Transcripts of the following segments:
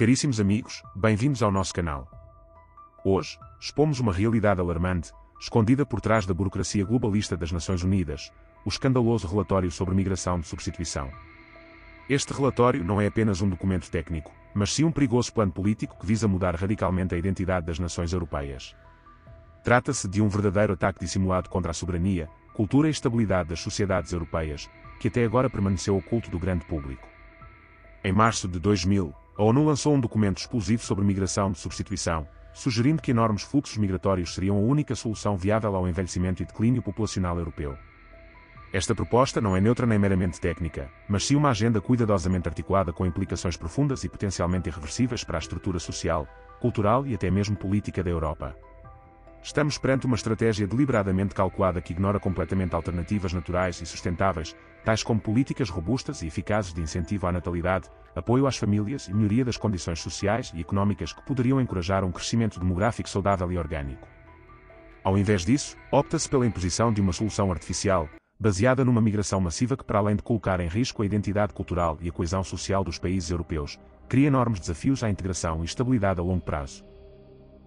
Caríssimos amigos, bem-vindos ao nosso canal. Hoje, expomos uma realidade alarmante, escondida por trás da burocracia globalista das Nações Unidas, o escandaloso relatório sobre migração de substituição. Este relatório não é apenas um documento técnico, mas sim um perigoso plano político que visa mudar radicalmente a identidade das nações europeias. Trata-se de um verdadeiro ataque dissimulado contra a soberania, cultura e estabilidade das sociedades europeias, que até agora permaneceu oculto do grande público. Em março de 2000, a ONU lançou um documento explosivo sobre migração de substituição, sugerindo que enormes fluxos migratórios seriam a única solução viável ao envelhecimento e declínio populacional europeu. Esta proposta não é neutra nem meramente técnica, mas sim uma agenda cuidadosamente articulada com implicações profundas e potencialmente irreversíveis para a estrutura social, cultural e até mesmo política da Europa. Estamos perante uma estratégia deliberadamente calculada que ignora completamente alternativas naturais e sustentáveis, tais como políticas robustas e eficazes de incentivo à natalidade, apoio às famílias e melhoria das condições sociais e económicas que poderiam encorajar um crescimento demográfico saudável e orgânico. Ao invés disso, opta-se pela imposição de uma solução artificial, baseada numa migração massiva que, para além de colocar em risco a identidade cultural e a coesão social dos países europeus, cria enormes desafios à integração e estabilidade a longo prazo.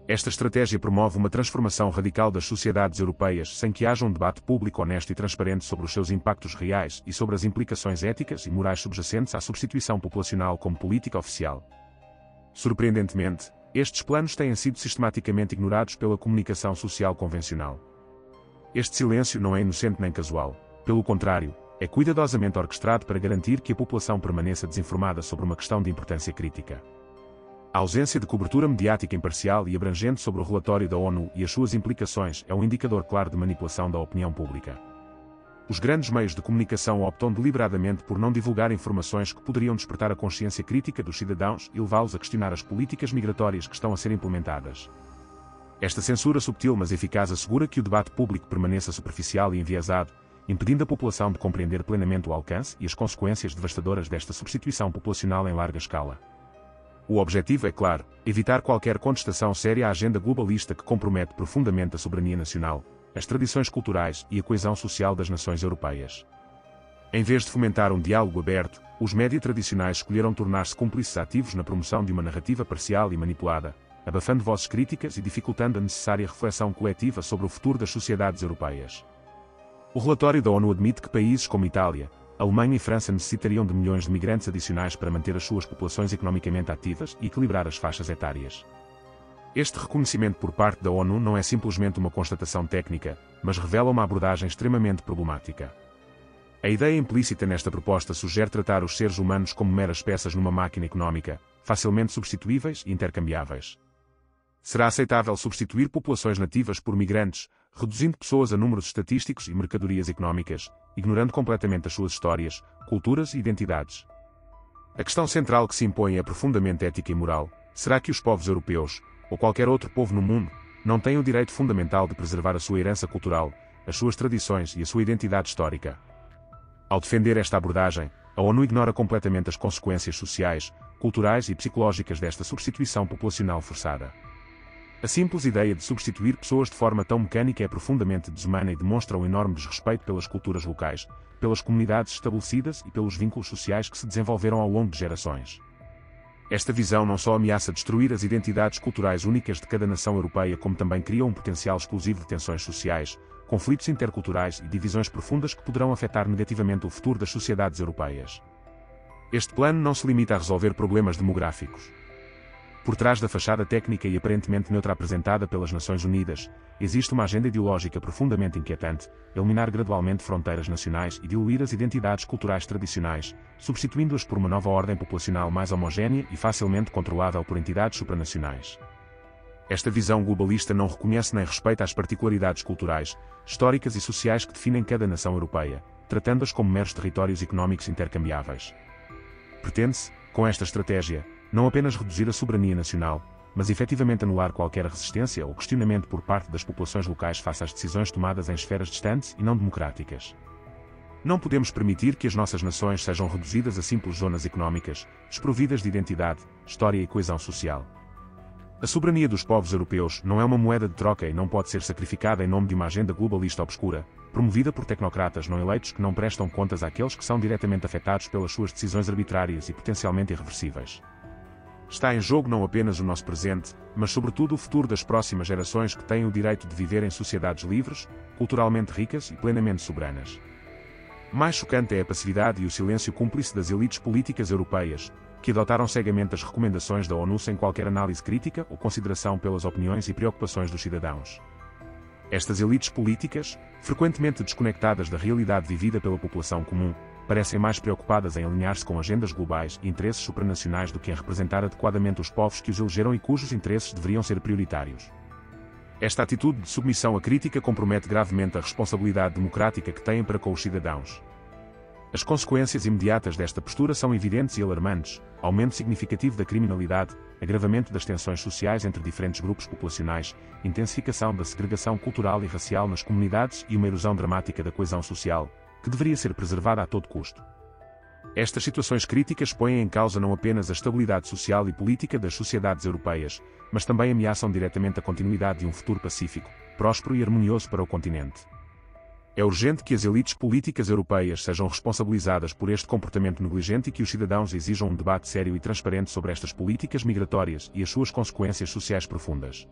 Esta estratégia promove uma transformação radical das sociedades europeias sem que haja um debate público honesto e transparente sobre os seus impactos reais e sobre as implicações éticas e morais subjacentes à substituição populacional como política oficial. Surpreendentemente, estes planos têm sido sistematicamente ignorados pela comunicação social convencional. Este silêncio não é inocente nem casual, pelo contrário, é cuidadosamente orquestrado para garantir que a população permaneça desinformada sobre uma questão de importância crítica. A ausência de cobertura mediática imparcial e abrangente sobre o relatório da ONU e as suas implicações é um indicador claro de manipulação da opinião pública. Os grandes meios de comunicação optam deliberadamente por não divulgar informações que poderiam despertar a consciência crítica dos cidadãos e levá-los a questionar as políticas migratórias que estão a ser implementadas. Esta censura subtil mas eficaz assegura que o debate público permaneça superficial e enviesado, impedindo a população de compreender plenamente o alcance e as consequências devastadoras desta substituição populacional em larga escala. O objetivo é claro, evitar qualquer contestação séria à agenda globalista que compromete profundamente a soberania nacional, as tradições culturais e a coesão social das nações europeias. Em vez de fomentar um diálogo aberto, os média tradicionais escolheram tornar-se cúmplices ativos na promoção de uma narrativa parcial e manipulada, abafando vozes críticas e dificultando a necessária reflexão coletiva sobre o futuro das sociedades europeias. O relatório da ONU admite que países como Itália, Alemanha e França necessitariam de milhões de migrantes adicionais para manter as suas populações economicamente ativas e equilibrar as faixas etárias. Este reconhecimento por parte da ONU não é simplesmente uma constatação técnica, mas revela uma abordagem extremamente problemática. A ideia implícita nesta proposta sugere tratar os seres humanos como meras peças numa máquina económica, facilmente substituíveis e intercambiáveis. Será aceitável substituir populações nativas por migrantes, reduzindo pessoas a números estatísticos e mercadorias económicas, ignorando completamente as suas histórias, culturas e identidades. A questão central que se impõe é profundamente ética e moral. Será que os povos europeus, ou qualquer outro povo no mundo, não têm o direito fundamental de preservar a sua herança cultural, as suas tradições e a sua identidade histórica? Ao defender esta abordagem, a ONU ignora completamente as consequências sociais, culturais e psicológicas desta substituição populacional forçada. A simples ideia de substituir pessoas de forma tão mecânica é profundamente desumana e demonstra um enorme desrespeito pelas culturas locais, pelas comunidades estabelecidas e pelos vínculos sociais que se desenvolveram ao longo de gerações. Esta visão não só ameaça destruir as identidades culturais únicas de cada nação europeia, como também cria um potencial explosivo de tensões sociais, conflitos interculturais e divisões profundas que poderão afetar negativamente o futuro das sociedades europeias. Este plano não se limita a resolver problemas demográficos. Por trás da fachada técnica e aparentemente neutra apresentada pelas Nações Unidas, existe uma agenda ideológica profundamente inquietante: eliminar gradualmente fronteiras nacionais e diluir as identidades culturais tradicionais, substituindo-as por uma nova ordem populacional mais homogénea e facilmente controlável por entidades supranacionais. Esta visão globalista não reconhece nem respeita as particularidades culturais, históricas e sociais que definem cada nação europeia, tratando-as como meros territórios económicos intercambiáveis. Pretende-se, com esta estratégia, não apenas reduzir a soberania nacional, mas efetivamente anular qualquer resistência ou questionamento por parte das populações locais face às decisões tomadas em esferas distantes e não democráticas. Não podemos permitir que as nossas nações sejam reduzidas a simples zonas económicas, desprovidas de identidade, história e coesão social. A soberania dos povos europeus não é uma moeda de troca e não pode ser sacrificada em nome de uma agenda globalista obscura, promovida por tecnocratas não eleitos que não prestam contas àqueles que são diretamente afetados pelas suas decisões arbitrárias e potencialmente irreversíveis. está em jogo não apenas o nosso presente, mas sobretudo o futuro das próximas gerações que têm o direito de viver em sociedades livres, culturalmente ricas e plenamente soberanas. Mais chocante é a passividade e o silêncio cúmplice das elites políticas europeias, que adotaram cegamente as recomendações da ONU sem qualquer análise crítica ou consideração pelas opiniões e preocupações dos cidadãos. Estas elites políticas, frequentemente desconectadas da realidade vivida pela população comum, parecem mais preocupadas em alinhar-se com agendas globais e interesses supranacionais do que em representar adequadamente os povos que os elegeram e cujos interesses deveriam ser prioritários. Esta atitude de submissão à crítica compromete gravemente a responsabilidade democrática que têm para com os cidadãos. As consequências imediatas desta postura são evidentes e alarmantes: aumento significativo da criminalidade, agravamento das tensões sociais entre diferentes grupos populacionais, intensificação da segregação cultural e racial nas comunidades e uma erosão dramática da coesão social, que deveria ser preservada a todo custo. Estas situações críticas põem em causa não apenas a estabilidade social e política das sociedades europeias, mas também ameaçam diretamente a continuidade de um futuro pacífico, próspero e harmonioso para o continente. É urgente que as elites políticas europeias sejam responsabilizadas por este comportamento negligente e que os cidadãos exijam um debate sério e transparente sobre estas políticas migratórias e as suas consequências sociais profundas.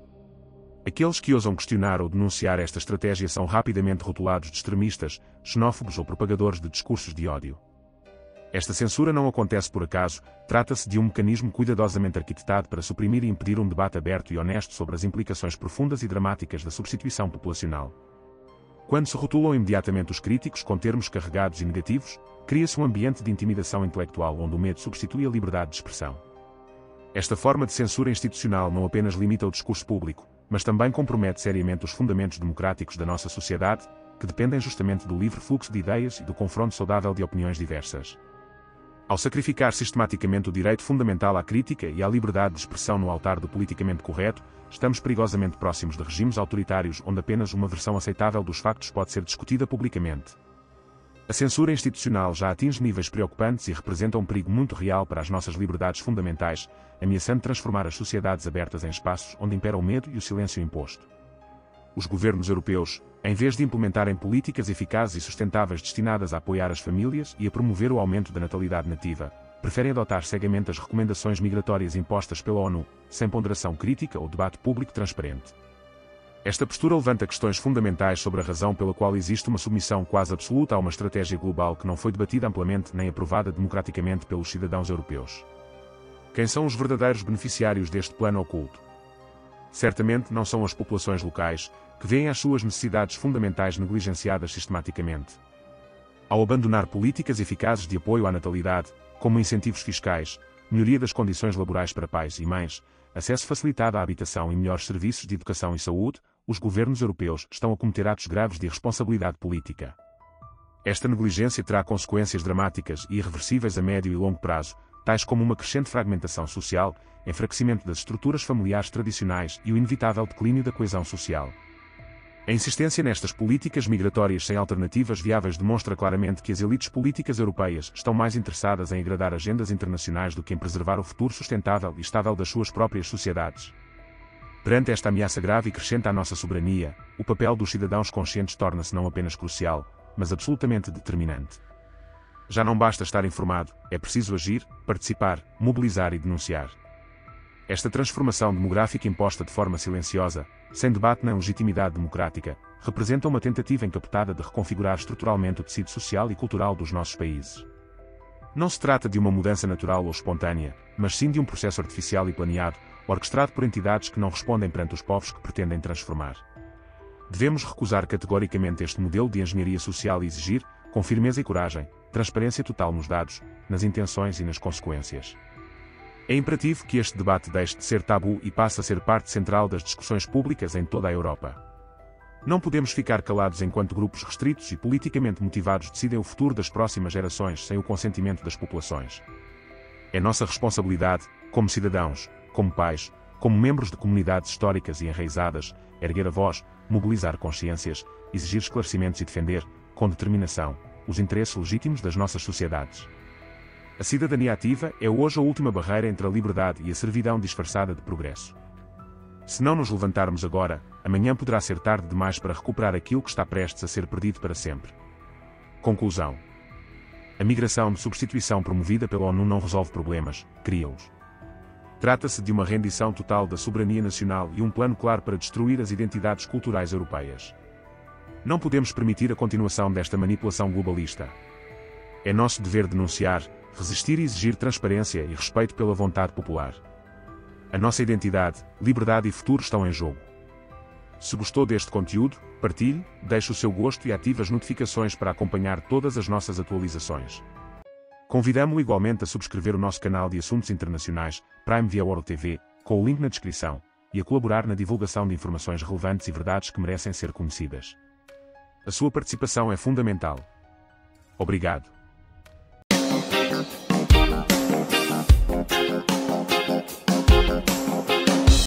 Aqueles que ousam questionar ou denunciar esta estratégia são rapidamente rotulados de extremistas, xenófobos ou propagadores de discursos de ódio. Esta censura não acontece por acaso, trata-se de um mecanismo cuidadosamente arquitetado para suprimir e impedir um debate aberto e honesto sobre as implicações profundas e dramáticas da substituição populacional. Quando se rotulam imediatamente os críticos com termos carregados e negativos, cria-se um ambiente de intimidação intelectual onde o medo substitui a liberdade de expressão. Esta forma de censura institucional não apenas limita o discurso público, mas também compromete seriamente os fundamentos democráticos da nossa sociedade, que dependem justamente do livre fluxo de ideias e do confronto saudável de opiniões diversas. Ao sacrificar sistematicamente o direito fundamental à crítica e à liberdade de expressão no altar do politicamente correto, estamos perigosamente próximos de regimes autoritários onde apenas uma versão aceitável dos factos pode ser discutida publicamente. A censura institucional já atinge níveis preocupantes e representa um perigo muito real para as nossas liberdades fundamentais, ameaçando transformar as sociedades abertas em espaços onde impera o medo e o silêncio imposto. Os governos europeus, em vez de implementarem políticas eficazes e sustentáveis destinadas a apoiar as famílias e a promover o aumento da natalidade nativa, preferem adotar cegamente as recomendações migratórias impostas pela ONU, sem ponderação crítica ou debate público transparente. Esta postura levanta questões fundamentais sobre a razão pela qual existe uma submissão quase absoluta a uma estratégia global que não foi debatida amplamente nem aprovada democraticamente pelos cidadãos europeus. Quem são os verdadeiros beneficiários deste plano oculto? Certamente não são as populações locais, que veem as suas necessidades fundamentais negligenciadas sistematicamente. Ao abandonar políticas eficazes de apoio à natalidade, como incentivos fiscais, melhoria das condições laborais para pais e mães, acesso facilitado à habitação e melhores serviços de educação e saúde, os governos europeus estão a cometer atos graves de irresponsabilidade política. Esta negligência terá consequências dramáticas e irreversíveis a médio e longo prazo, tais como uma crescente fragmentação social, enfraquecimento das estruturas familiares tradicionais e o inevitável declínio da coesão social. A insistência nestas políticas migratórias sem alternativas viáveis demonstra claramente que as elites políticas europeias estão mais interessadas em agradar agendas internacionais do que em preservar o futuro sustentável e estável das suas próprias sociedades. Perante esta ameaça grave e crescente à nossa soberania, o papel dos cidadãos conscientes torna-se não apenas crucial, mas absolutamente determinante. Já não basta estar informado, é preciso agir, participar, mobilizar e denunciar. Esta transformação demográfica imposta de forma silenciosa, sem debate nem legitimidade democrática, representa uma tentativa encapotada de reconfigurar estruturalmente o tecido social e cultural dos nossos países. Não se trata de uma mudança natural ou espontânea, mas sim de um processo artificial e planeado, orquestrado por entidades que não respondem perante os povos que pretendem transformar. Devemos recusar categoricamente este modelo de engenharia social e exigir, com firmeza e coragem, transparência total nos dados, nas intenções e nas consequências. É imperativo que este debate deixe de ser tabu e passe a ser parte central das discussões públicas em toda a Europa. Não podemos ficar calados enquanto grupos restritos e politicamente motivados decidem o futuro das próximas gerações sem o consentimento das populações. É nossa responsabilidade, como cidadãos, como pais, como membros de comunidades históricas e enraizadas, erguer a voz, mobilizar consciências, exigir esclarecimentos e defender, com determinação, os interesses legítimos das nossas sociedades. A cidadania ativa é hoje a última barreira entre a liberdade e a servidão disfarçada de progresso. Se não nos levantarmos agora, amanhã poderá ser tarde demais para recuperar aquilo que está prestes a ser perdido para sempre. Conclusão. A migração de substituição promovida pela ONU não resolve problemas, cria-os. Trata-se de uma rendição total da soberania nacional e um plano claro para destruir as identidades culturais europeias. Não podemos permitir a continuação desta manipulação globalista. É nosso dever denunciar, resistir e exigir transparência e respeito pela vontade popular. A nossa identidade, liberdade e futuro estão em jogo. Se gostou deste conteúdo, partilhe, deixe o seu gosto e ative as notificações para acompanhar todas as nossas atualizações. Convidamo-lo igualmente a subscrever o nosso canal de assuntos internacionais, Prime via World TV, com o link na descrição, e a colaborar na divulgação de informações relevantes e verdades que merecem ser conhecidas. A sua participação é fundamental. Obrigado.